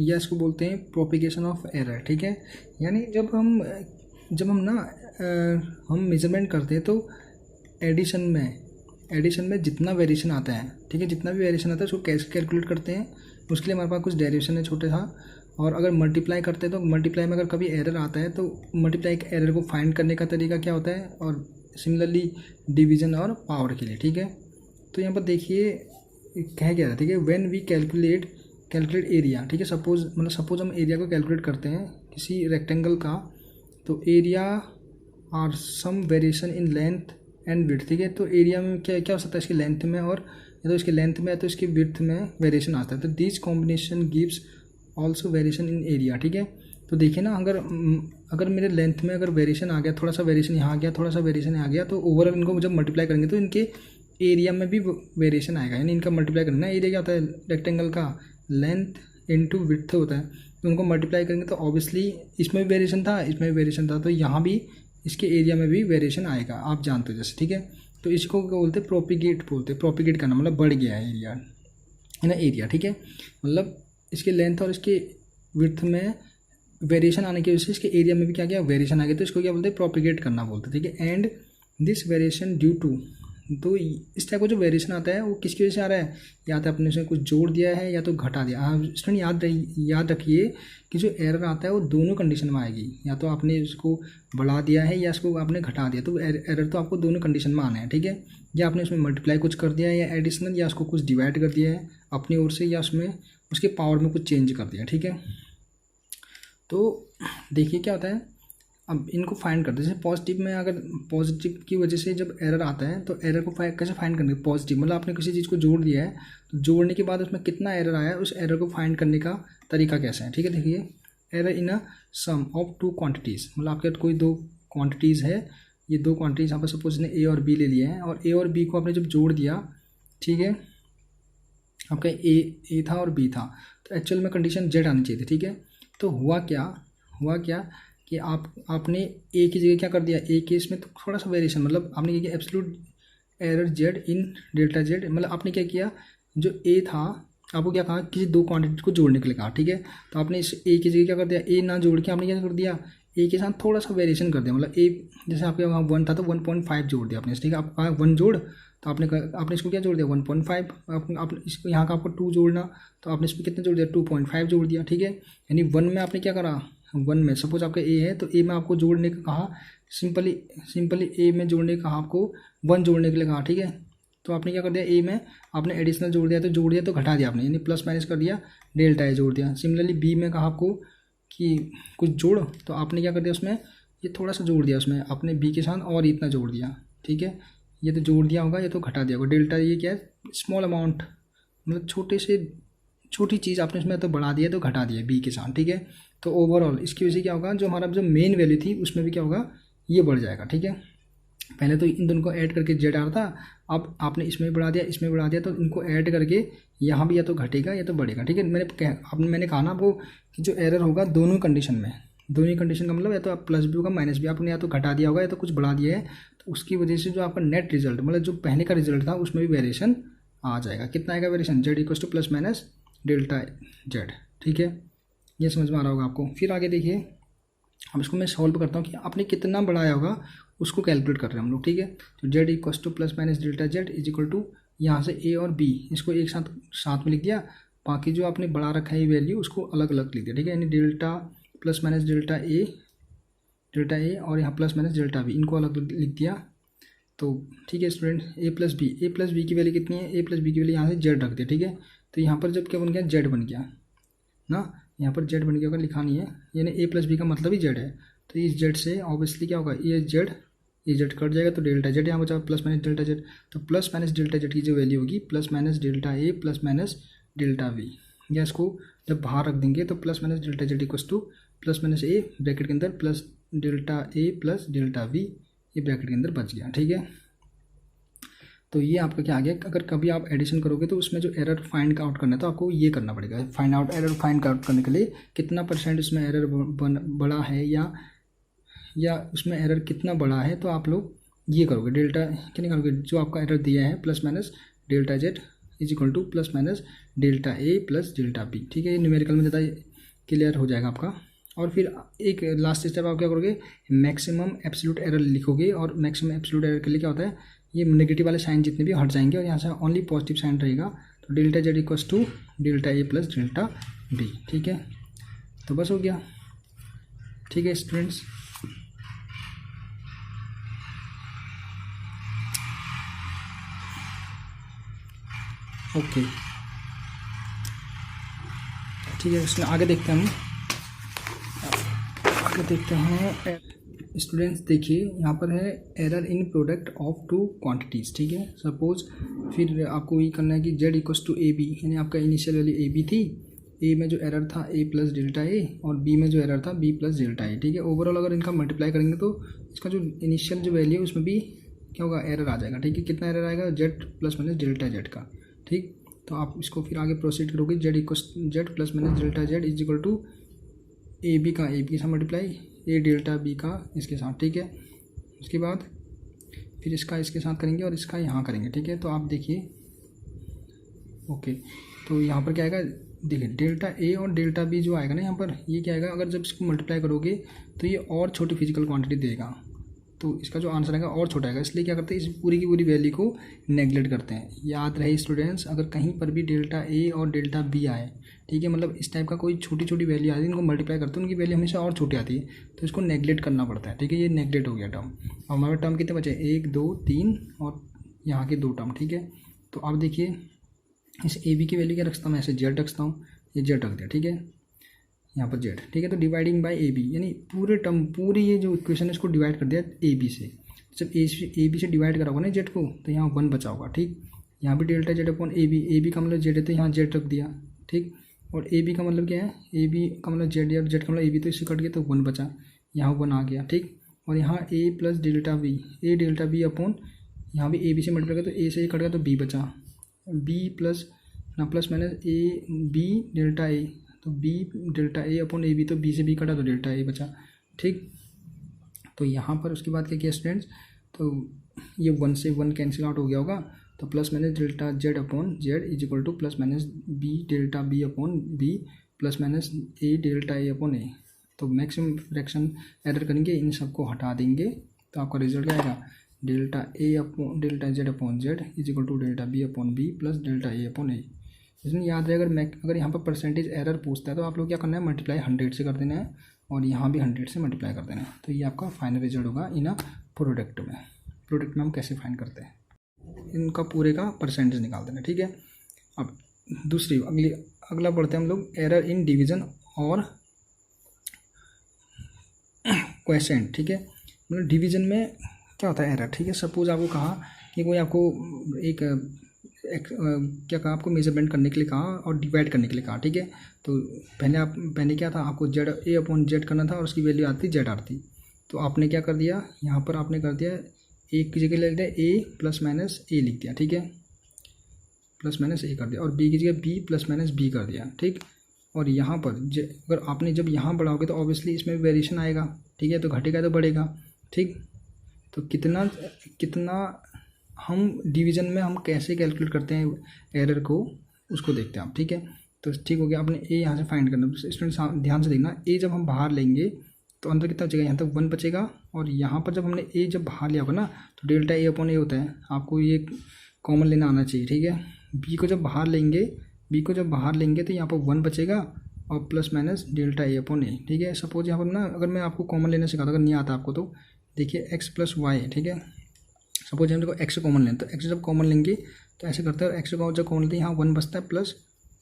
या इसको बोलते हैं प्रोपिगेशन ऑफ एरर, ठीक है। यानी जब हम हम मेजरमेंट करते हैं तो एडिशन में जितना वेरिएशन आता है, ठीक है, जितना भी वेरिएशन आता है उसको कैसे कैलकुलेट करते हैं, उसके लिए हमारे पास कुछ डेरिवेशन है छोटे सा। और अगर मल्टीप्लाई करते हैं तो मल्टीप्लाई में अगर कभी एरर आता है तो मल्टीप्लाई के एरर को फाइंड करने का तरीका क्या होता है, और सिमिलरली डिवीजन और पावर के लिए, ठीक है। तो यहाँ पर देखिए कह क्या रहा है, ठीक है, व्हेन वी कैलकुलेट एरिया, ठीक है, सपोज हम एरिया को कैलकुलेट करते हैं किसी रेक्टेंगल का, तो area are sum variation in length and width, ठीक है। तो एरिया में क्या क्या हो सकता है, इसकी लेंथ में, और या तो इसकी लेंथ में या तो इसकी विड्थ में वेरिएशन आता है। तो this combination gives also variation in area, ठीक है। तो देखिए ना, अगर मेरे लेंथ में अगर वेरिएशन आ गया, थोड़ा सा वेरिएशन यहाँ आ गया, थोड़ा सा वेरिएशन आ गया, तो ओवरऑल इनको जब मल्टीप्लाई करेंगे तो इनके एरिया में भी वेरिएशन आएगा। यानी इनका मल्टीप्लाई करना, एरिया क्या होता है, रेक्टेंगल का लेंथ इनटू विड्थ होता है, तो उनको मल्टीप्लाई करेंगे तो ऑब्वियसली इसमें भी वेरिएशन था, इसमें भी वेरिएशन था, तो यहाँ भी इसके एरिया में भी वेरिएशन आएगा, आप जानते हो जैसे, ठीक है। तो इसको क्या बोलते हैं, प्रोपिगेट करना, मतलब बढ़ गया है एरिया, है ना, एरिया, ठीक है। मतलब इसके लेंथ और इसके विड्थ में वेरिएशन आने की वजह से इसके एरिया में भी क्या गया, वेरिएशन आ गया, तो इसको क्या बोलते हैं, प्रोपिगेट करना बोलते हैं, ठीक है। And this variation due to, तो इस टाइप का जो वेरिएशन आता है वो किसकी वजह से आ रहा है, या तो अपने उसमें कुछ जोड़ दिया है या तो घटा दिया। स्टूडेंट याद रखिए कि जो एरर आता है वो दोनों कंडीशन में आएगी, या तो आपने इसको बढ़ा दिया है या इसको आपने घटा दिया, तो एरर तो आपको दोनों कंडीशन में आना है, ठीक है। या आपने उसमें मल्टीप्लाई कुछ कर दिया है या एडिशनल, या उसको कुछ डिवाइड कर दिया है अपनी ओर से, या उसमें उसके पावर में कुछ चेंज कर दिया, ठीक है। तो देखिए क्या होता है, अब इनको फाइंड करते हैं। जैसे पॉजिटिव में, अगर पॉजिटिव की वजह से जब एरर आता है तो एरर को कैसे फाइंड करने, पॉजिटिव मतलब आपने किसी चीज़ को जोड़ दिया है, तो जोड़ने के बाद उसमें कितना एरर आया है, उस एरर को फाइंड करने का तरीका कैसे है, ठीक है। देखिए, error in a sum of two quantities, मतलब आपके कोई दो क्वांटिटीज़ है, ये दो क्वांटिटीज़ यहाँ पर सपोज ने ए और बी ले लिए हैं, और ए और बी को आपने जब जोड़ दिया, ठीक है, आपका ए था और बी था, तो एक्चुअल में कंडीशन जेड आनी चाहिए थी, ठीक है। तो हुआ क्या कि आपने ए की जगह क्या कर दिया, ए के इसमें तो थोड़ा सा वेरिएशन, मतलब आपने क्या किया, एब्सोल्यूट एरर जेड इन डेल्टा जेड, मतलब आपने क्या किया, जो ए था आपको क्या कहा, किसी दो क्वांटिटी को जोड़ने के लिए कहा, ठीक है। तो आपने इस ए की जगह क्या कर दिया, ए ना जोड़ के आपने क्या कर दिया, ए के साथ थोड़ा सा वेरिएशन कर दिया, मतलब ए जैसे आपके वहाँ 1 था तो 1.5 जोड़ दिया आपने, ठीक है। आप कहा 1 जोड़, तो आपने इसको क्या जोड़ दिया, 1.5। आपने इसको यहाँ का आपको 2 जोड़ना, तो आपने इसमें कितना जोड़ दिया, 2.5 जोड़ दिया, ठीक है। यानी 1 में आपने क्या करा, 1 में सपोज आपका ए है, तो ए में आपको जोड़ने का कहा, सिंपली ए में जोड़ने का कहा आपको, 1 जोड़ने के लिए कहा, ठीक है। तो आपने क्या कर दिया, ए में आपने एडिशनल जोड़ दिया तो घटा दिया आपने, यानी प्लस माइनस कर दिया, डेल्टा ए जोड़ दिया। सिमिलरली बी में कहा आपको कि कुछ जोड़, तो आपने क्या कर दिया, उसमें ये थोड़ा सा जोड़ दिया, उसमें आपने बी के साथ और इतना जोड़ दिया, ठीक है। ये तो जोड़ दिया होगा, ये तो घटा दिया होगा। डेल्टा ये क्या है, स्मॉल अमाउंट, मतलब छोटी चीज़ आपने उसमें तो बढ़ा दिया तो घटा दिया बी के साथ, ठीक है। तो ओवरऑल इसकी वजह से क्या होगा, जो हमारा जो मेन वैल्यू थी उसमें भी क्या होगा, ये बढ़ जाएगा, ठीक है। पहले तो इन दोनों को ऐड करके जेड आ रहा था, अब आपने इसमें बढ़ा दिया, इसमें बढ़ा दिया, तो इनको ऐड करके यहाँ भी या तो घटेगा या तो बढ़ेगा, ठीक है। मैंने कहा ना आपको कि जो एरर होगा दोनों कंडीशन का मतलब या तो आप प्लस भी होगा माइनस भी, आपने या तो घटा दिया होगा या तो कुछ बढ़ा दिया है, तो उसकी वजह से जो आपका नेट रिजल्ट, मतलब जो पहले का रिजल्ट था उसमें भी वेरिएशन आ जाएगा। कितना आएगा variation, Z equal to plus minus delta Z, ठीक है। ये समझ में आ रहा होगा आपको। फिर आगे देखिए, अब इसको मैं सॉल्व करता हूँ कि आपने कितना बढ़ाया होगा उसको कैलकुलेट कर रहे हैं हम लोग, ठीक है। तो z equal to plus minus delta z is equal to, यहाँ से ए और बी इसको एक साथ में लिख दिया, बाकी जो आपने बढ़ा रखा है ये वैल्यू उसको अलग अलग लिख दिया, ठीक है। यानी डेल्टा प्लस माइनस डेल्टा ए और यहाँ प्लस माइनस डेल्टा बी, इनको अलग लिख दिया। तो ठीक है स्टूडेंट, ए प्लस बी की वैल्यू कितनी है, ए प्लस बी की वैल्यू यहाँ से जेड रख दिया, ठीक है। तो यहाँ पर जब क्या बन गया, जेड बन गया ना, यहाँ पर जेड बन गया होगा, लिखा नहीं है, यानी ए प्लस बी का मतलब ही जेड है। तो इस जेड से ऑब्वियसली क्या होगा, ये जेड कट जाएगा तो डेल्टा जेड यहाँ बचा, प्लस माइनस डेल्टा जेड। तो प्लस माइनस डेल्टा जेड की जो वैल्यू होगी, प्लस माइनस डेल्टा ए प्लस माइनस डेल्टा वी, या इसको जब बाहर रख देंगे तो plus minus delta Z equals to plus minus A bracket के अंदर प्लस डेल्टा ए प्लस डेल्टा वी, ये ब्रैकेट के अंदर बच गया, ठीक है। तो ये आपका क्या आ गया, अगर कभी आप एडिशन करोगे तो उसमें जो एरर फाइंड आउट करना है तो आपको ये करना पड़ेगा, एरर फाइंड आउट करने के लिए कितना % उसमें एरर बड़ा है या उसमें एरर कितना बड़ा है, तो आप लोग ये करोगे, डेल्टा क्या निकालोगे, जो आपका एरर दिया है plus minus delta z is equal to plus minus delta A plus delta b, ठीक है। ये न्यूमेरिकल में ज़्यादा क्लियर हो जाएगा आपका। और फिर एक लास्ट स्टेप आप क्या करोगे, मैक्सिमम एब्सोल्यूट एरर लिखोगे, और मैक्सिमम एब्सोल्यूट एरर के लिए क्या होता है, ये नेगेटिव वाले साइन जितने भी हट जाएंगे और यहाँ से ओनली पॉजिटिव साइन रहेगा। तो delta z equals to delta A plus delta b. ठीक है, तो बस हो गया। ठीक है स्टूडेंट्स, ओके ठीक है। इसमें आगे देखते हैं, हम आगे देखते हैं स्टूडेंट्स। देखिए यहाँ पर है error in product of two quantities. ठीक है, सपोज फिर आपको ये करना है कि z equals to a b, यानी आपका इनिशियल वैल्यू ए बी थी, ए में जो एरर था ए प्लस डेल्टा ए, और बी में जो एरर था बी प्लस डेल्टा ए। ठीक है, ओवरऑल अगर इनका मल्टीप्लाई करेंगे तो इसका जो इनिशियल जो वैल्यू है उसमें भी क्या होगा, एरर आ जाएगा। ठीक है, कितना एरर आएगा, z plus minus delta z का। ठीक, तो आप इसको फिर आगे प्रोसीड करोगे, z equals z plus minus delta z is equal to a b का ए बी के साथ मल्टीप्लाई ए डेल्टा बी का इसके साथ। ठीक है, उसके बाद फिर इसका इसके साथ करेंगे और इसका यहाँ करेंगे। ठीक है, तो आप देखिए, ओके, तो यहाँ पर क्या आएगा, देखिए डेल्टा ए और डेल्टा बी जो आएगा ना यहाँ पर, ये क्या आएगा, अगर जब इसको मल्टीप्लाई करोगे तो ये और छोटी फिजिकल क्वांटिटी देगा, तो इसका जो आंसर आएगा और छोटा आएगा। इसलिए क्या करते हैं, इस पूरी की पूरी वैल्यू को नेगलेक्ट करते हैं। याद रहे स्टूडेंट्स, अगर कहीं पर भी डेल्टा ए और डेल्टा बी आए, ठीक है, मतलब इस टाइप का कोई छोटी छोटी वैल्यू आती है, इनको मल्टीप्लाई करते हैं, उनकी वैल्यू हमेशा और छोटी आती है, तो इसको नेगलेक्ट करना पड़ता है। ठीक है, ये नेगलेक्ट हो गया टर्म। और हमारे टर्म कितने बचे, 1 2 3 और यहाँ के 2 टर्म। ठीक है, तो अब देखिए इस ए बी की वैल्यू क्या रखता हूँ मैं, ऐसे जेड रखता हूँ, ये जेड रख दिया। ठीक है, यहाँ पर जेड। ठीक है, तो डिवाइडिंग बाय ए बी, यानी पूरे टर्म, पूरी ये जो इक्वेशन है इसको डिवाइड कर दिया ए बी से। जब ए बी से डिवाइड करा होगा ना जेड को, तो यहाँ 1 बचा होगा। ठीक, यहाँ भी डेल्टा जेड अपॉन ए बी का मतलब जेड है, तो यहाँ जेड रख दिया। ठीक, और ए बी का मतलब क्या है, ए बी का मतलब जेड, या जेड का मतलब ए बी, तो इससे कट गया तो 1 बचा, यहाँ 1 आ गया। ठीक, और यहाँ ए प्लस डेल्टा बी, ए डेल्टा बी अपॉन, यहाँ भी ए बी से मल्टीप्लाई किया तो ए से ही कट गया तो बी बचा, बी प्लस ना plus minus A B delta A, तो बी डेल्टा ए अपॉन ए बी, तो बी से बी कटा तो डेल्टा ए बचा। ठीक, तो यहाँ पर उसके बाद क्या किया स्टूडेंट्स, तो ये 1 से 1 कैंसिल आउट हो गया होगा, तो plus minus delta Z upon Z is equal to plus minus B delta B upon B plus minus A delta A upon A. तो मैक्सिमम फ्रैक्शन एरर करेंगे, इन सबको हटा देंगे, तो आपका रिजल्ट क्या आएगा, delta A upon delta Z upon Z is equal to delta B upon B plus delta A upon A. इसमें याद रहे, अगर यहाँ पर परसेंटेज एरर पूछता है तो आप लोग क्या करना है, मल्टीप्लाई 100 से कर देना है, और यहाँ भी 100 से मल्टीप्लाई कर देना है। तो ये आपका फाइनल रिजल्ट होगा इन प्रोडक्ट में। प्रोडक्ट में हम कैसे फाइंड करते हैं, इनका पूरे का परसेंटेज निकाल देना। ठीक है, अब दूसरी अगला पढ़ते हैं हम लोग, एरर इन डिवीज़न और क्वेश्चन। ठीक है, मतलब डिवीज़न में क्या होता है एरर। ठीक है, सपोज आपको कहा कि कोई आपको क्या कहा, आपको मेजरमेंट करने के लिए कहा और डिवाइड करने के लिए कहा। ठीक है, तो पहले क्या था, आपको जेड ए अपॉन जेड करना था और उसकी वैल्यू आती जेड आती, तो आपने क्या कर दिया, यहाँ पर आपने कर दिया एक की जगह ले लिया ए प्लस माइनस ए लिख दिया। ठीक है, प्लस माइनस ए कर दिया, और बी की जगह बी प्लस माइनस बी कर दिया। ठीक, और यहाँ पर अगर आपने जब यहाँ बढ़ाओगे तो ऑब्वियसली इसमें वेरिएशन आएगा। ठीक है, तो घटेगा तो बढ़ेगा। ठीक, तो कितना हम डिवीज़न में हम कैसे कैलकुलेट करते हैं एरर को, उसको देखते हैं आप। ठीक है, तो ठीक हो गया, आपने ए यहाँ से फाइंड करना। स्टूडेंट ध्यान से देखना, ए जब हम बाहर लेंगे तो अंदर कितना बचेगा, यहाँ तक 1 बचेगा, और यहाँ पर जब हमने ए जब बाहर लिया होगा ना, तो डेल्टा ए अपॉन ए होता है, आपको ये कॉमन लेना आना चाहिए। ठीक है, बी को जब बाहर लेंगे तो यहाँ पर 1 बचेगा और plus minus delta A upon A. ठीक है, सपोज यहाँ पर ना, अगर मैं आपको कॉमन लेना सिखाता, अगर नहीं आता आपको तो देखिए एक्स प्लस वाई। ठीक है, सपोज हम देखो एक्स कॉमन लें, तो एक्स जब कॉमन लेंगे तो ऐसे करते हैं, एक्स को जब कॉमन लेते हैं यहाँ 1 बचता है प्लस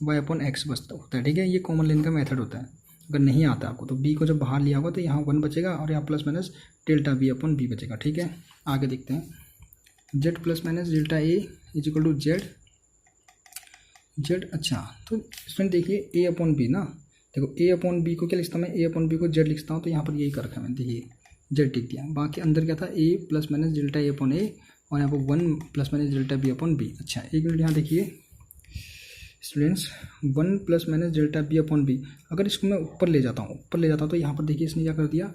वाई अपॉन एक्स बचता होता है। ठीक है, ये कॉमन लेने का मेथड होता है। अगर नहीं आता आपको तो बी को जब बाहर लिया होगा तो यहाँ 1 बचेगा और यहाँ plus minus delta B upon b बचेगा। ठीक है, आगे देखते हैं, z plus minus delta a is equal to z. अच्छा, तो इसमें देखिए ए अपॉन बी ना, देखो ए अपॉन बी को क्या लिखता हूँ मैं, ए अपॉन बी को जेड लिखता हूँ, तो यहाँ पर यही कर रखा है मैंने, देखिए जेड लिख दिया। बाकी अंदर क्या था, a plus minus delta A upon a, और यहाँ पर 1 plus minus delta B upon b. अच्छा, एक मिनट, यहाँ देखिए students, 1 plus minus delta B upon b, अगर इसको मैं ऊपर ले जाता हूँ तो यहाँ पर देखिए इसने क्या कर दिया,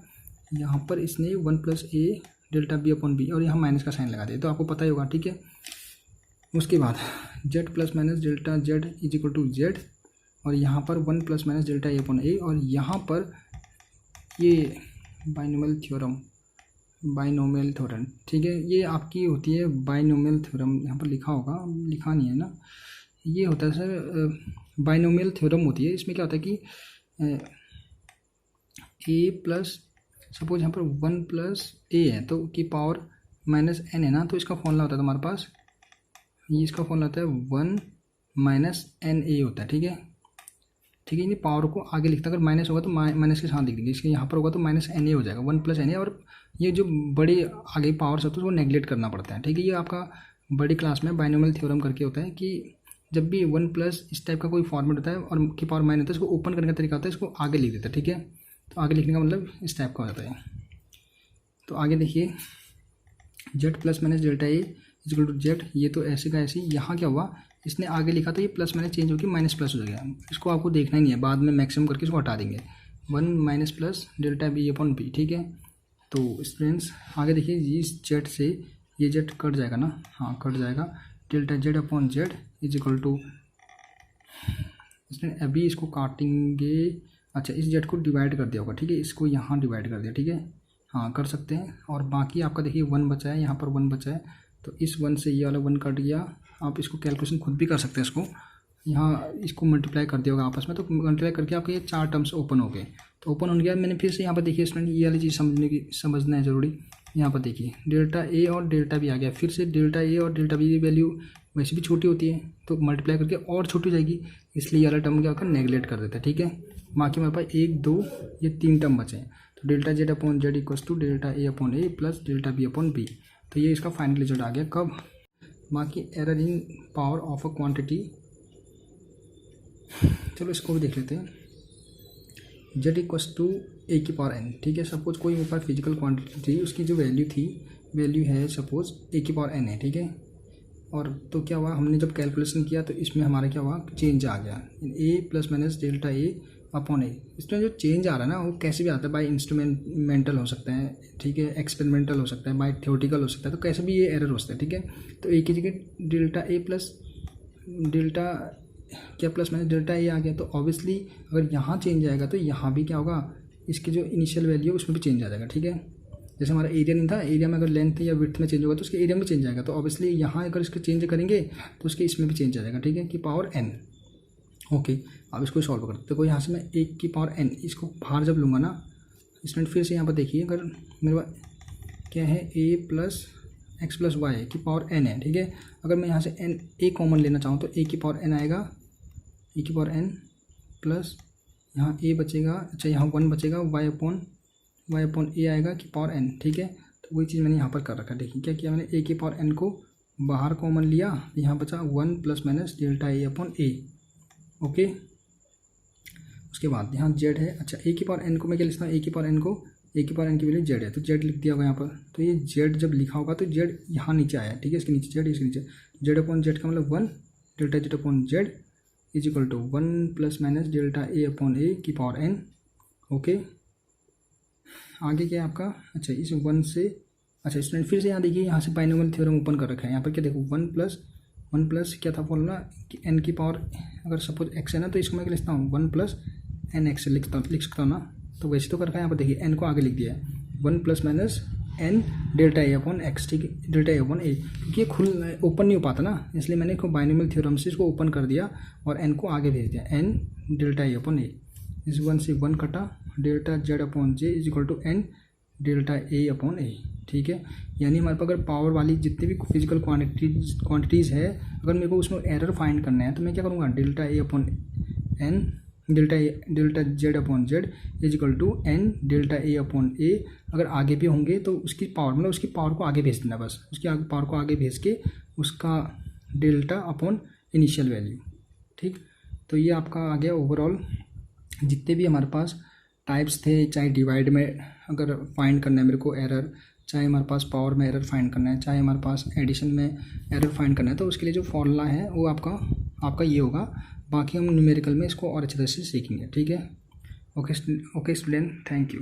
यहाँ पर इसने 1 प्लस ए डेल्टा बी अपॉन बी, और यहाँ माइनस का साइन लगा दिया, तो आपको पता ही होगा। ठीक है, उसके बाद z plus minus delta z is equal to z, और यहाँ पर 1 plus minus delta A upon a, और यहाँ पर ये बाइनोमियल थ्योरम, ठीक है, ये आपकी होती है बाइनोमियल थ्योरम। यहाँ पर लिखा होगा, लिखा नहीं है ना, ये होता है सर बाइनोमियल थ्योरम होती है। इसमें क्या होता है कि ए प्लस, सपोज यहाँ पर 1 प्लस ए है तो की पावर माइनस एन है ना, तो इसका फॉर्मूला होता है तुम्हारे पास, ये इसका फॉर्मूला होता है 1 माइनस एन ए होता है, ठीक है, ठीक है। ये पावर को आगे लिखता है, अगर माइनस होगा तो माइनस के साथ लिख देंगे, इसके यहाँ पर होगा तो माइनस एन ए हो जाएगा, 1 प्लस एन ए। और ये जो बड़ी आगे पावर्स होती है वो नेगलेक्ट करना पड़ता है, ठीक है। ये आपका बड़ी क्लास में बाइनोमियल थ्योरम करके होता है कि जब भी 1 प्लस इस टाइप का कोई फॉर्मेट होता है और की पावर माइनस होता है, इसको ओपन करने का तरीका होता है, इसको आगे लिख देता है, ठीक है। तो आगे लिखने का मतलब इस टाइप का हो जाता है। तो आगे देखिए, z plus minus delta a equal to z, ये तो ऐसे का ऐसे। यहाँ क्या हुआ, इसने आगे लिखा तो ये प्लस माइनस चेंज होकर माइनस प्लस हो गया, इसको आपको देखना ही नहीं है, बाद में मैक्सिमम करके इसको हटा देंगे। 1 minus plus delta B upon b, ठीक है। तो स्टूडेंट्स आगे देखिए, इस जेड से ये जेड कट जाएगा ना, हाँ कट जाएगा, delta Z upon Z is equal to, इसने अभी इसको काटेंगे, अच्छा इस जेड को डिवाइड कर दिया होगा, ठीक है, इसको यहाँ डिवाइड कर दिया, ठीक है, हाँ कर सकते हैं। और बाकी आपका देखिए 1 बचा है, यहाँ पर 1 बचा है, तो इस 1 से ये वाला 1 कट गया। आप इसको कैलकुलेशन खुद भी कर सकते हैं, इसको यहाँ इसको मल्टीप्लाई कर दिया होगा आपस में, तो मल्टीप्लाई करके आपके ये 4 टर्म्स ओपन हो गए। तो ओपन हो गया, मैंने फिर से यहाँ पर देखिए स्टूडेंट ये वाली चीज़ समझना है ज़रूरी। यहाँ पर देखिए डेल्टा ए और डेल्टा बी आ गया, फिर से डेल्टा ए और डेल्टा बी की वैल्यू वैसे भी छोटी होती है, तो मल्टीप्लाई करके और छोटी हो जाएगी, इसलिए ये वाला टर्म क्या होगा, नेगलेक्ट कर देता है, ठीक है। बाकी हमारे पास 1 2 ये 3 टर्म बचे हैं, तो delta Z upon z equals to delta A upon a plus delta B upon b. तो ये इसका फाइनल रिजल्ट आ गया कब। बाकी error in power of a quantity, चलो इसको भी देख लेते हैं। जेड इक्वल्स टू ए की पावर एन, ठीक है। सपोज कोई मेरे पास फिजिकल क्वांटिटी थी, उसकी जो वैल्यू है सपोज ए की पावर एन है, ठीक है। और तो क्या हुआ, हमने जब कैलकुलेशन किया तो इसमें हमारा क्या हुआ, चेंज आ गया, ए plus minus delta A upon A. इसमें जो चेंज आ रहा है ना, वो कैसे भी आता है, बाय इंस्ट्रूमेंटल हो सकता है, ठीक है, एक्सपेरिमेंटल हो सकता है, बाय थ्योरेटिकल हो सकता है, तो कैसे भी ये एरर हो सकता है, ठीक है। तो ए की जगह डेल्टा ए प्लस डेल्टा क्या प्लस माइनस डेल्टा ए आ गया, तो ऑब्वियसली अगर यहाँ चेंज आएगा तो यहाँ भी क्या होगा, इसकी जो इनिशियल वैल्यू है उसमें भी चेंज आ जाएगा, ठीक है। जैसे हमारा एरिया नहीं था, एरिया में अगर लेंथ या विड्थ में चेंज होगा तो उसके एरिया में चेंज आएगा, तो ऑब्वियसली यहाँ अगर इसके चेंज करेंगे तो उसके इसमें भी चेंज आ जाएगा, ठीक है, कि पावर एन। ओके, अब इसको सॉल्व करते, तो कोई यहाँ से मैं 1 की पावर एन इसको बाहर जब लूँगा ना स्टूडेंट, फिर से यहाँ पर देखिए, अगर मेरे पास क्या है, ए प्लस एक्स प्लस वाई की पावर एन है, ठीक है। अगर मैं यहाँ से एन ए कॉमन लेना चाहूँ तो ए की पावर एन आएगा, ए की पावर एन प्लस यहाँ ए बचेगा, अच्छा यहाँ 1 बचेगा, वाई अपॉन ए आएगा कि पावर एन, ठीक है। तो वही चीज़ मैंने यहाँ पर कर रखा है, देखिए क्या किया मैंने, ए की पावर एन को बाहर कॉमन लिया, यहाँ बचा 1 प्लस माइनस डेल्टा ए अपॉन ए, ओके। उसके बाद यहाँ जेड है, अच्छा ए की पावर एन को मैं क्या लिखता हूँ, ए की पावर एन की वैल्यू जेड है, तो जेड लिख दिया होगा यहाँ पर। तो ये जेड जब लिखा होगा तो जेड यहाँ नीचे आया, ठीक है, इसके नीचे जेड, इसके नीचे जेड अपॉन जेड का मतलब 1 delta Z upon Z is equal to 1 plus minus delta A upon A की पावर एन, ओके। आगे क्या है आपका, अच्छा इस 1 से, अच्छा स्टूडेंट फिर से यहाँ देखिए, यहाँ से बाइनोमियल थ्योरम ओपन कर रखा है, यहाँ पर क्या देखो 1 प्लस क्या था फॉर्मूला कि एन की पावर, अगर सपोज एक्स है ना तो इसको मैं क्या लिखता हूँ 1 प्लस एन एक्स लिख सकता हूँ ना, तो वैसे तो कर रखा है। यहाँ पर देखिए एन को आगे लिख दिया है 1 प्लस माइनस एन डेल्टा ए अपॉन एक्स, ठीक है, डेल्टा ए अपॉन ए, क्योंकि ये खुल ओपन नहीं हो पाता ना, इसलिए मैंने इसको बाइनोमियल थ्योरम से इसको ओपन कर दिया और एन को आगे भेज दिया, N delta A upon A. इस 1 से 1 कटा, delta Z upon J is equal to N delta A upon A, ठीक है। यानी हमारे पास अगर पावर वाली जितनी भी फिजिकल क्वांटिटीज़ है, अगर मेरे को उसमें एरर फाइंड करना है तो मैं क्या करूँगा, delta A upon N delta Z upon Z is equal to N delta A upon A. अगर आगे भी होंगे तो उसकी पावर मतलब उसकी पावर को आगे भेज देना, बस उसकी पावर को आगे भेज के उसका डेल्टा अपॉन इनिशियल वैल्यू, ठीक। तो ये आपका आ गया ओवरऑल जितने भी हमारे पास टाइप्स थे, चाहे डिवाइड में अगर फाइंड करना है मेरे को एरर, चाहे हमारे पास पावर में एरर फाइंड करना है, चाहे हमारे पास एडिशन में एरर फाइंड करना है, तो उसके लिए जो फॉर्मूला है वो आपका ये होगा। बाकी हम न्यूमेरिकल में इसको और अच्छे तरह से सीखेंगे, ठीक है। Okay student, thank you.